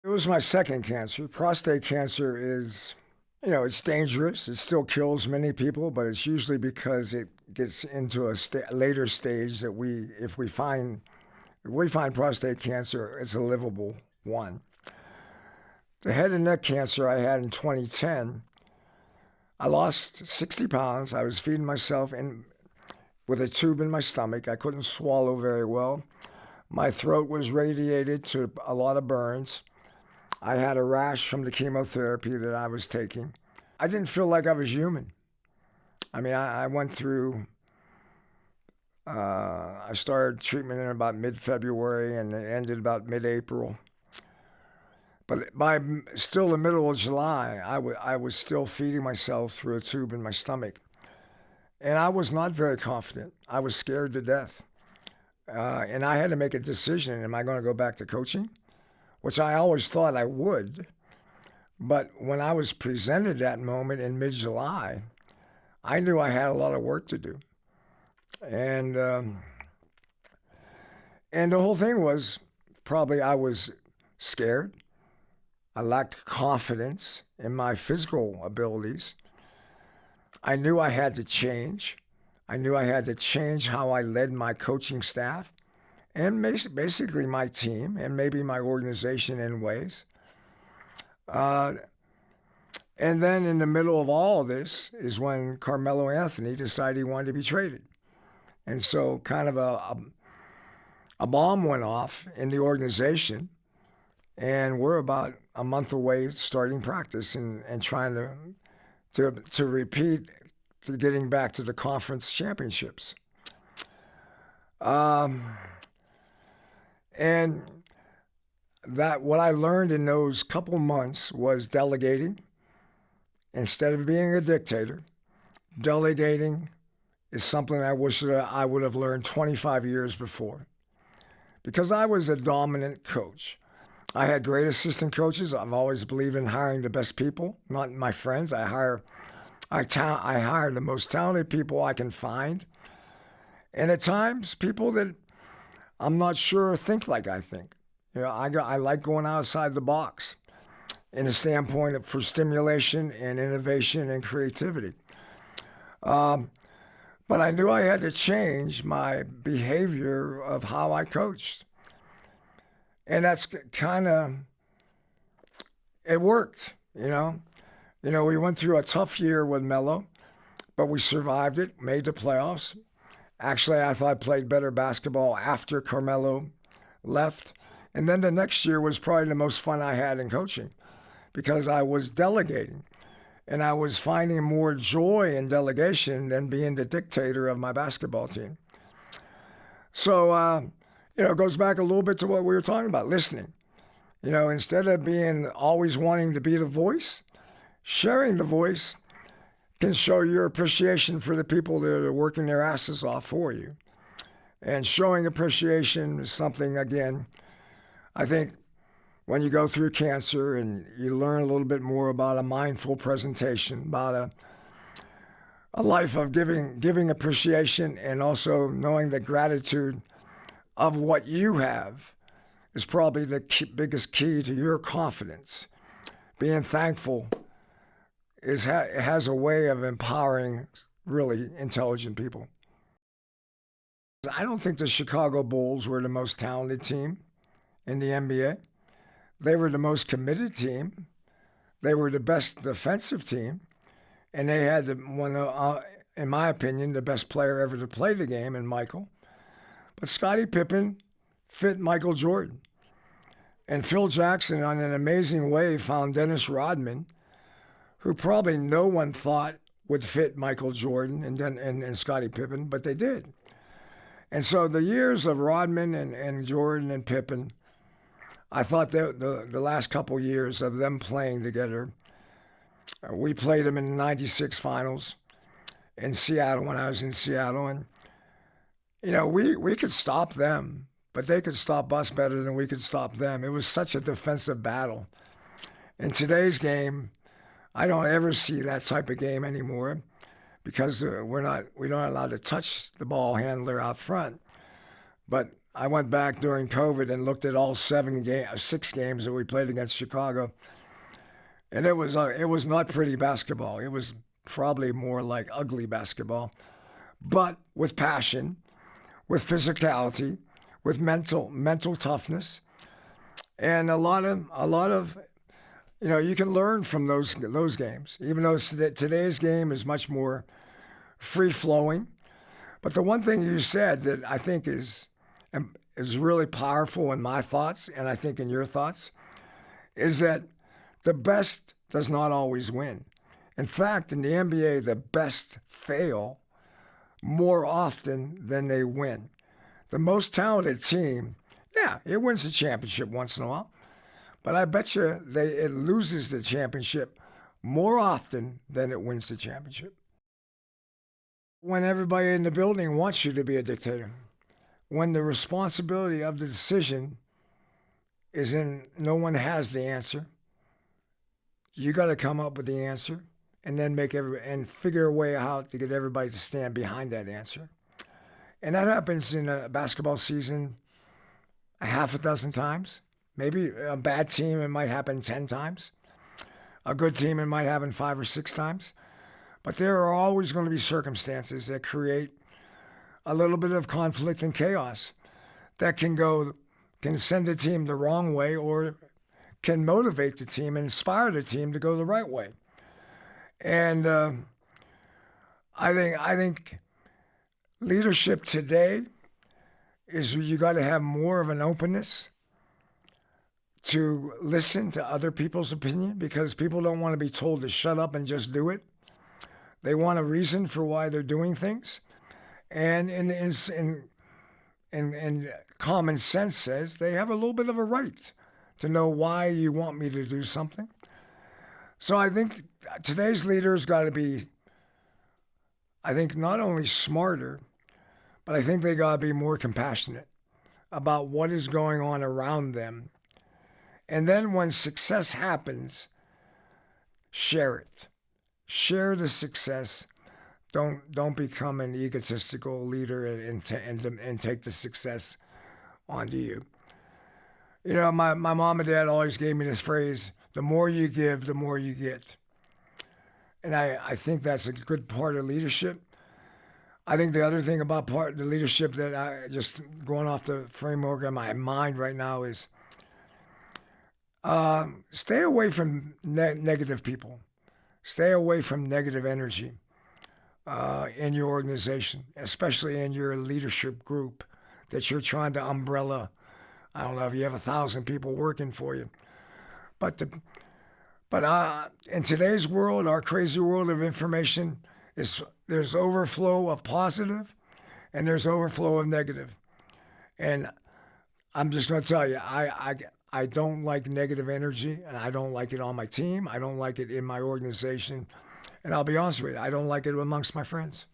It was my second cancer. Prostate cancer is, it's dangerous. It still kills many people, but it's usually because it gets into a later stage that if we find prostate cancer, it's a livable one. The head and neck cancer I had in 2010, I lost 60 pounds. I was feeding myself with a tube in my stomach. I couldn't swallow very well. My throat was radiated to a lot of burns. I had a rash from the chemotherapy that I was taking. I didn't feel like I was human. I mean, I went through, I started treatment in about mid-February and it ended about mid-April. But by still the middle of July, I was still feeding myself through a tube in my stomach. And I was not very confident. I was scared to death. And I had to make a decision. Am I going to go back to coaching? Which I always thought I would. But when I was presented that moment in mid-July, I knew I had a lot of work to do. And the whole thing was probably I was scared. I lacked confidence in my physical abilities. I knew I had to change. I knew I had to change how I led my coaching staff and basically my team and maybe my organization in ways. And then in the middle of all of this is when Carmelo Anthony decided he wanted to be traded. And so kind of a bomb went off in the organization, and we're about a month away starting practice and trying to repeat to getting back to the conference championships. And that what I learned in those couple months was delegating. Instead of being a dictator, delegating is something I wish that I would have learned 25 years before. Because I was a dominant coach. I had great assistant coaches. I've always believed in hiring the best people, not my friends. I hire the most talented people I can find. And at times, people that I'm not sure think like I think. I like going outside the box in a standpoint for stimulation and innovation and creativity. But I knew I had to change my behavior of how I coached. And that's it worked, we went through a tough year with Melo, but we survived it, made the playoffs. Actually, I thought I played better basketball after Carmelo left. And then the next year was probably the most fun I had in coaching because I was delegating and I was finding more joy in delegation than being the dictator of my basketball team. So, it goes back a little bit to what we were talking about, listening. Instead of being always wanting to be the voice, sharing the voice can show your appreciation for the people that are working their asses off for you. And showing appreciation is something, again, I think when you go through cancer and you learn a little bit more about a mindful presentation, about a life of giving appreciation and also knowing the gratitude of what you have is probably the biggest key to your confidence. Being thankful has a way of empowering really intelligent people. I don't think the Chicago Bulls were the most talented team in the NBA. They were the most committed team. They were the best defensive team. And they had in my opinion, the best player ever to play the game in Michael. But Scottie Pippen fit Michael Jordan. And Phil Jackson, on an amazing way, found Dennis Rodman, who probably no one thought would fit Michael Jordan and Scottie Pippen, but they did. And so the years of Rodman and Jordan and Pippen, I thought the last couple years of them playing together, we played them in the 96 finals in Seattle when I was in Seattle. And, we could stop them, but they could stop us better than we could stop them. It was such a defensive battle. In today's game, I don't ever see that type of game we're not allowed to touch the ball handler out front. But I went back during COVID and looked at all 6 games that we played against Chicago, and it was not pretty basketball. It was probably more like ugly basketball, but with passion, with physicality, with mental toughness, and a lot of you can learn from those games. Even though today's game is much more free flowing, but the one thing you said that I think is really powerful in my thoughts, and I think in your thoughts, is that the best does not always win. In fact, in the NBA, the best fail more often than they win. The most talented team, yeah, it wins the championship once in a while, but I bet you it loses the championship more often than it wins the championship. When everybody in the building wants you to be a dictator, when the responsibility of the decision is in no one has the answer, you got to come up with the answer and then figure a way out to get everybody to stand behind that answer. And that happens in a basketball season a half a dozen times. Maybe a bad team, it might happen 10 times. A good team, it might happen 5 or 6 times. But there are always going to be circumstances that create a little bit of conflict and chaos that can send the team the wrong way or can motivate the team, inspire the team to go the right way. And I think leadership today is you got to have more of an openness to listen to other people's opinion, because people don't want to be told to shut up and just do it. They want a reason for why they're doing things. And in common sense says they have a little bit of a right to know why you want me to do something. So I think today's leaders got to be, I think, not only smarter, but I think they got to be more compassionate about what is going on around them. And then when success happens, share it. Share the success. Don't become an egotistical leader and take the success onto you. You know, my mom and dad always gave me this phrase: the more you give, the more you get. And I think that's a good part of leadership. I think the other thing about part of the leadership that I just going off the framework of my mind right now is stay away from negative people. Stay away from negative energy in your organization, especially in your leadership group that you're trying to umbrella. I don't know if you have 1,000 people working for you, but in today's world, our crazy world of information, there's overflow of positive and there's overflow of negative. And I'm just going to tell you, I don't like negative energy, and I don't like it on my team. I don't like it in my organization. And I'll be honest with you, I don't like it amongst my friends.